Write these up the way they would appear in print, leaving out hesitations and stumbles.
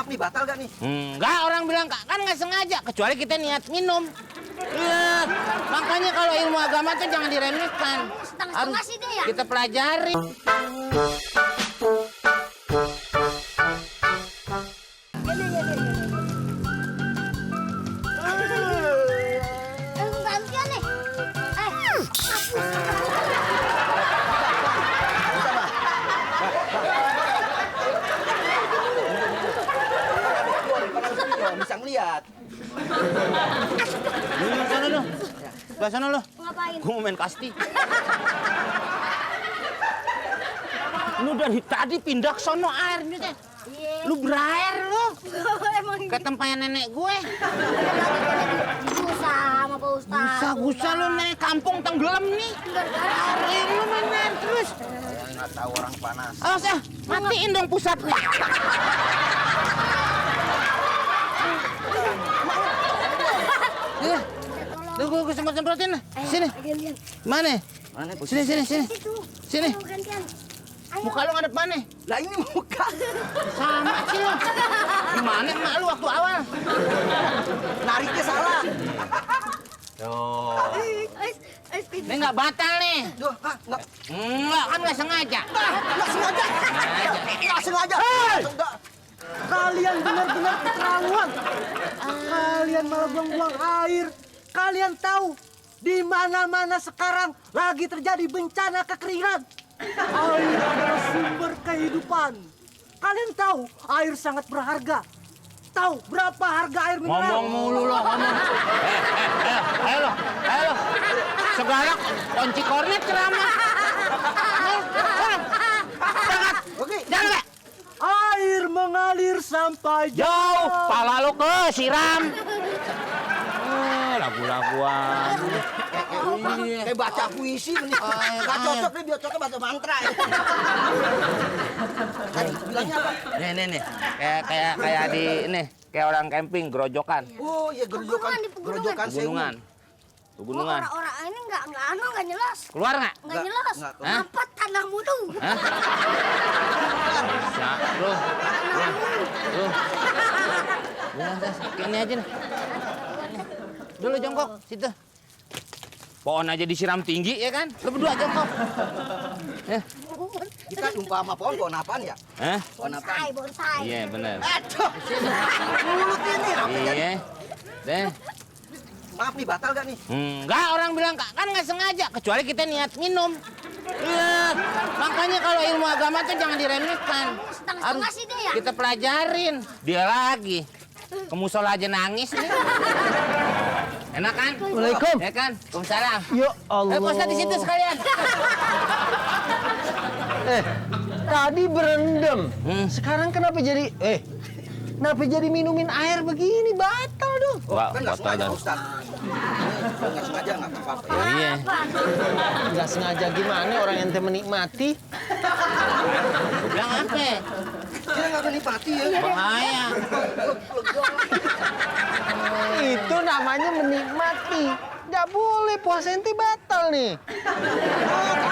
Maaf nih, batal gak nih? Enggak, orang bilang kan nggak sengaja, kecuali kita niat minum. Iya, makanya kalau ilmu agama tuh jangan diremehkan. Setengah-setengah sih deh ya. Kita pelajari. Gantian nih. Bisa ngeliat. Sana lu. Sebelah sana lu. Ngapain? Gua mau main kasti. Lu dari tadi pindah ke sono airnya teh. Iya. Lu berair lu. Emang Ke tempatnya nenek gue. Gusa sama Pak Ustaz. Gusa lu nenek kampung tenggelam nih. Air lu main air terus. Saya nggak tahu orang panas. Awas ya, matiin dong pusatnya. Gue semprot-semprotin lah. Sini. Gantian. Mana? Mana? Sini. Situ. Sini. Ayo, gantian. Ayo. Muka lu ngadep mana? Lah ini muka. Sama sih lu. Gimana emak lu waktu awal? Nariknya salah. Ini nggak batal nih. Duh, nggak Enggak, kan nggak sengaja. sengaja. Nggak sengaja. Nggak. Kalian benar-benar keterlaluan. Kalian malah buang-buang air. Kalian tahu di mana-mana sekarang lagi terjadi bencana kekeringan. Air adalah sumber kehidupan. Kalian tahu air sangat berharga. Tahu berapa harga air mineral? Ngomong mulu lo, ngomong. Ayo lo. Segala kunci kornet ceramah. Oke. Jangan. Air mengalir sampai Jauh, pala lu ke siram. Lagu-laguan. Kayak baca puisi nih. Nggak cocok nih, biar cocok baca mantra ya. Tadi bilangnya apa? Nih. Kayak di kayak orang camping, gerojokan. Oh iya, gerojokan sewu. Pegunungan. Orang-orang ini nggak jelas. Keluar nggak? Nggak jelas. Nggak. Hah? Apa tanah mudu? Hah? Bisa, lu. Ini aja nih. Dulu jongkok, situ. Pohon aja disiram tinggi ya kan? Lu berdua jongkok. Kita umpama pohon apaan ya? Hah? Pohon apaan? Bonsai. Iya bener. Aduh, mulut ini. Apa jadi? Iya. Deh. Maaf nih, batal gak nih? Enggak, orang bilang kan nggak sengaja, kecuali kita niat minum. Iya, makanya kalau ilmu agama tuh jangan diremehkan. Setengah-setengah sih deh ya. Kita pelajarin. Dia lagi. Ke musola aja nangis nih. Enak kan? Waalaikumsalam. Ya kan? Waalaikumsalam. Ya Allah. Posta di situ sekalian. Tadi berendam. Sekarang Kenapa jadi minumin air begini? Batal dong. Enggak, Kan nggak sengaja, dan. Ustaz. Nggak sengaja, nggak apa-apa. Iya. Nggak sengaja gimana orang ente menikmati. Gua bilang apa? Dia nggak menikmati ya. Bahaya. Itu namanya menikmati. Nggak boleh, puasa ente batal nih.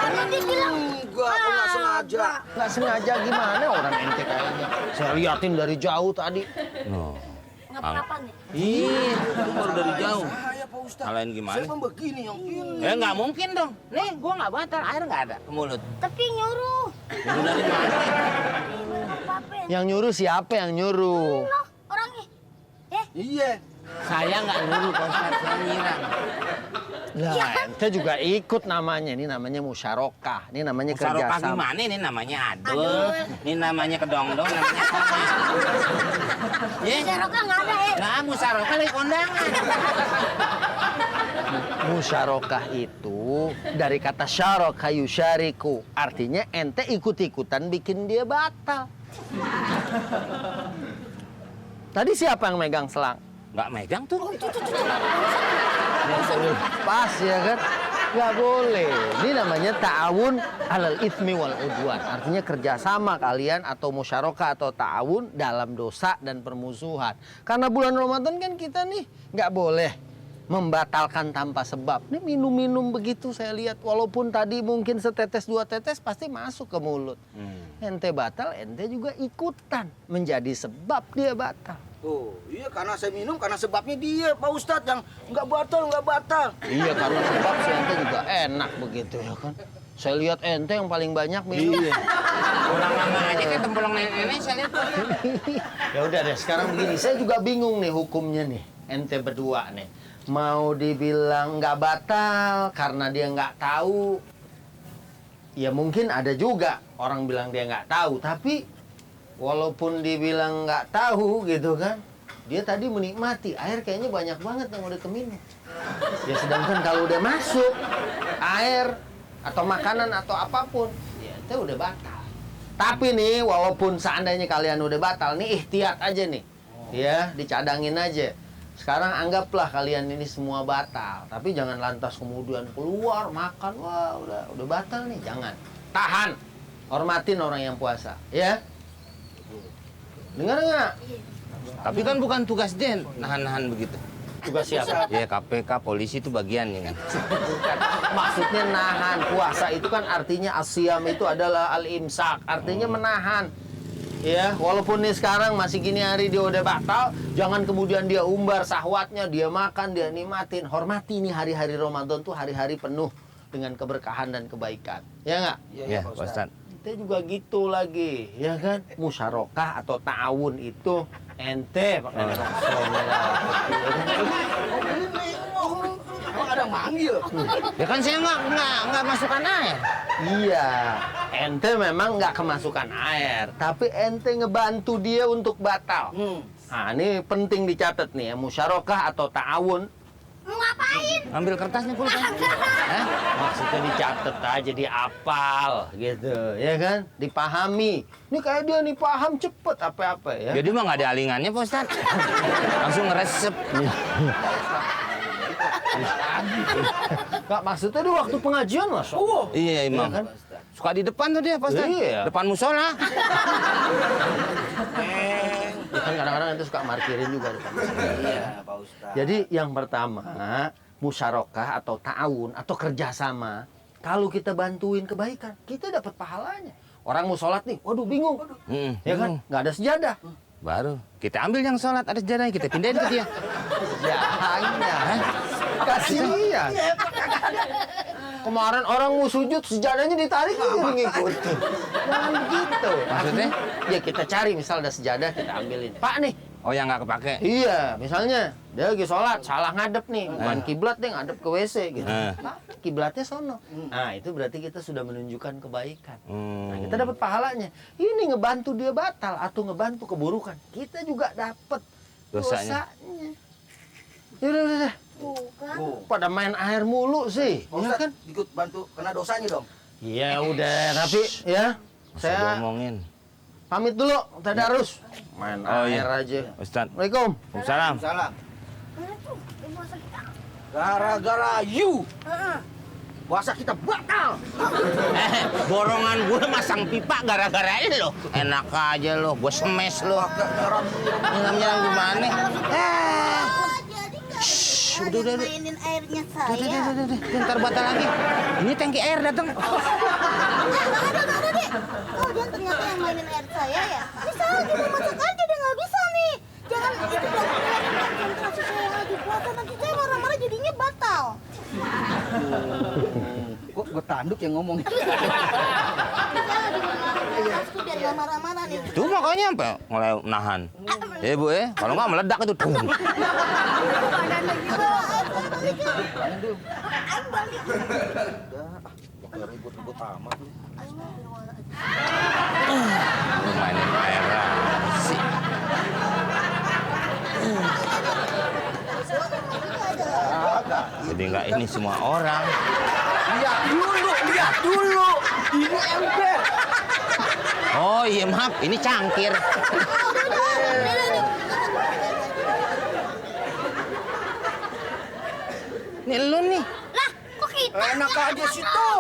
Karena dia bilang Enggak, aku nggak sengaja. Nggak sengaja gimana orang ente kayaknya. Saya liatin dari jauh tadi. ngapa-ngapa nih. Ih, itu baru dari jauh. Saya Pak Ustaz. Alain gimana? Saya emang begini yang ini. Nggak mungkin dong. Nih, gua nggak batal, air nggak ada ke mulut. Tapi nyuruh. Itu dari mana? Apa-apain. Yang nyuruh siapa yang nyuruh? Loh, orangnya. Iya. Saya nggak nyuruh, Pak Ustaz, saya nyiram. Lah, ente juga ikut namanya. Ini namanya musyarakah. Ini namanya Musyarakah kerjasama. gimana? Ini namanya adul. Ini namanya kedongdong, namanya sama. Ya? Musyarakah nggak ada ya. Nah, musyarakah lagi kondangan. Musyarakah itu dari kata syaraka yusyariku. Artinya ente ikut-ikutan bikin dia batal. Tadi siapa yang megang selang? Nggak megang tuh. Pas ya kan? Nggak boleh. Ini namanya ta'awun alal itsmi wal udwan. Artinya kerjasama kalian atau musyarakah atau ta'awun dalam dosa dan permusuhan. Karena bulan Ramadan kan kita nih nggak boleh membatalkan tanpa sebab. Ini minum-minum begitu saya lihat. Walaupun tadi mungkin setetes dua tetes pasti masuk ke mulut. Ente batal, ente juga ikutan. Menjadi sebab dia batal. Oh, iya karena saya minum, karena sebabnya dia, Pak Ustadz, yang nggak batal. Iya, karena sebab si ente juga enak begitu ya kan. Saya lihat ente yang paling banyak minum. Iya. Pulang aja kayak tempelong nenek saya lihat. Ya udah deh, sekarang begini. Saya juga bingung nih hukumnya nih. Ente berdua nih. Mau dibilang nggak batal karena dia nggak tahu. Ya mungkin ada juga orang bilang dia nggak tahu. Tapi walaupun dibilang nggak tahu gitu kan. Dia tadi menikmati. Air kayaknya banyak banget yang udah keminum. Ya sedangkan kalau udah masuk air atau makanan atau apapun, ya itu udah batal. Tapi nih, walaupun seandainya kalian udah batal, nih ikhtiat aja nih. Ya, dicadangin aja. Sekarang anggaplah kalian ini semua batal. Tapi jangan lantas kemudian keluar, makan, wah udah batal nih. Jangan. Tahan. Hormatin orang yang puasa. Ya? Dengar nggak? Tapi kan bukan tugas dia nahan-nahan begitu. Tugas siapa? Ya KPK, polisi itu bagiannya kan. Maksudnya nahan. Puasa itu kan artinya asyam itu adalah al-imsak. Artinya menahan. Ya, walaupun nih sekarang masih gini hari dia udah batal, jangan kemudian dia umbar sahwatnya, dia makan, dia nikmatin. Hormati nih hari-hari Ramadan tuh hari-hari penuh dengan keberkahan dan kebaikan. Ya nggak? Ya, Pak Ustadz. Kita juga gitu lagi, ya kan? Musyarakah atau ta'awun itu ente pakai Emang ada manggil. Ya kan saya nggak masukkan air. Iya, ente memang nggak kemasukan air, tapi ente ngebantu dia untuk batal. Nah, ini penting dicatat nih ya, musyarakah atau ta'awun. Mau ngapain? Ambil kertasnya pulpen. Hah? Maksudnya dicatat aja, diapal gitu, ya kan? Dipahami. Ini kayak dia nih paham cepet apa-apa ya. Jadi mah nggak ada alingannya Pak Ustadz. Langsung ngeresep. Nggak, maksudnya di waktu pengajian masuk. Iya Imam. Iya kan? Suka di depan tuh dia Pak Ustadz. Iya. Depan musola. Ya kan kadang-kadang itu suka markirin juga depan. Iya, Pak Ustadz. Jadi yang pertama, musyarakah atau ta'awun atau kerjasama. Kalau kita bantuin kebaikan, kita dapat pahalanya. Orang mau sholat nih, waduh bingung. Ya kan? Nggak ada sejadah. Baru kita ambil yang sholat ada sejadahnya, kita pindahin ke dia. Ya hanya. Kasihan. Kemarin orang mau sujud, sejadahnya ditarik aja ngikut. Jangan begitu. Maksudnya? Ya kita cari, misal ada sejadah, kita ambilin. Pak nih. Oh yang nggak kepake. Iya, misalnya dia lagi sholat, salah ngadep nih, bukan kiblat deh, ngadep ke WC gitu. Pak, kiblatnya sono. Nah, itu berarti kita sudah menunjukkan kebaikan. Nah, kita dapat pahalanya. Ini ngebantu dia batal atau ngebantu keburukan. Kita juga dapat Dosanya. Udah. Bukan. Pada main air mulu sih. Pak Iya Ustadz kan? ikut bantu kena dosanya dong. Iya udah, tapi ya Masa saya diomongin. pamit dulu, tadarus. Main Oh, air iya. aja. Ustadz. Assalamualaikum. Salam. Salam. Mana tuh? Puasa kita. Gara-gara you, Heeh. puasa kita batal. Borongan gue masang pipa gara-gara lo. Enak aja lo, gue semes lo. Nyiram-nyiram gimana? Oh, jadi nggak udah. mainin airnya saya. Udah, ntar batal lagi. Ini tangki air datang. Ada deh. Oh, dia ternyata yang mainin air saya ya. Bisa lagi mau masak aja dia nggak bisa nih. Jangan itu konsentrasi saya lagi puasa nanti saya marah-marah jadinya batal. Kok gue tanduk yang ngomong? Saya lagi marah-marah tuh biar nggak marah-marah nih. Itu makanya apa? Mulai nahan. Ya bu ya, kalau nggak meledak itu. Ribut-ribut amat. Mainin air sih. Jadi nggak ini semua orang. Lihat dulu. Ini ember. Oh iya maaf, ini cangkir. Ini lu nih. Lah, kok kita? Enak aja situ.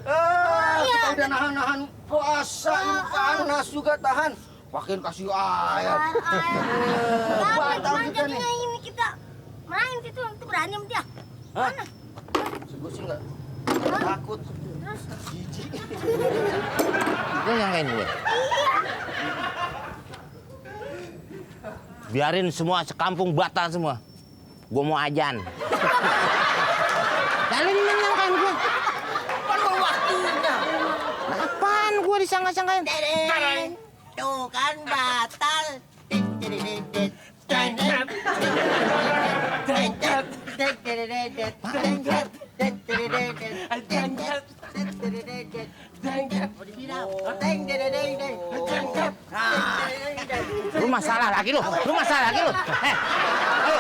Kita udah nahan-nahan puasa, ini panas juga tahan. Makin kasih air. Batal Batal kita kita nih. ini kita. Main situ, itu berani sama dia. Hah? Mana? Gue sih nggak takut. Terus? Jijik. Lu nyangkain gue? Biarin semua sekampung batal semua. Gue mau ajan. Lalu ini nyangkain gue. Kan belum waktunya. Apaan gue disangka-sangkain? Dedeng. Tuh kan batal. Lu masalah lagi lu. Ayo, ayo.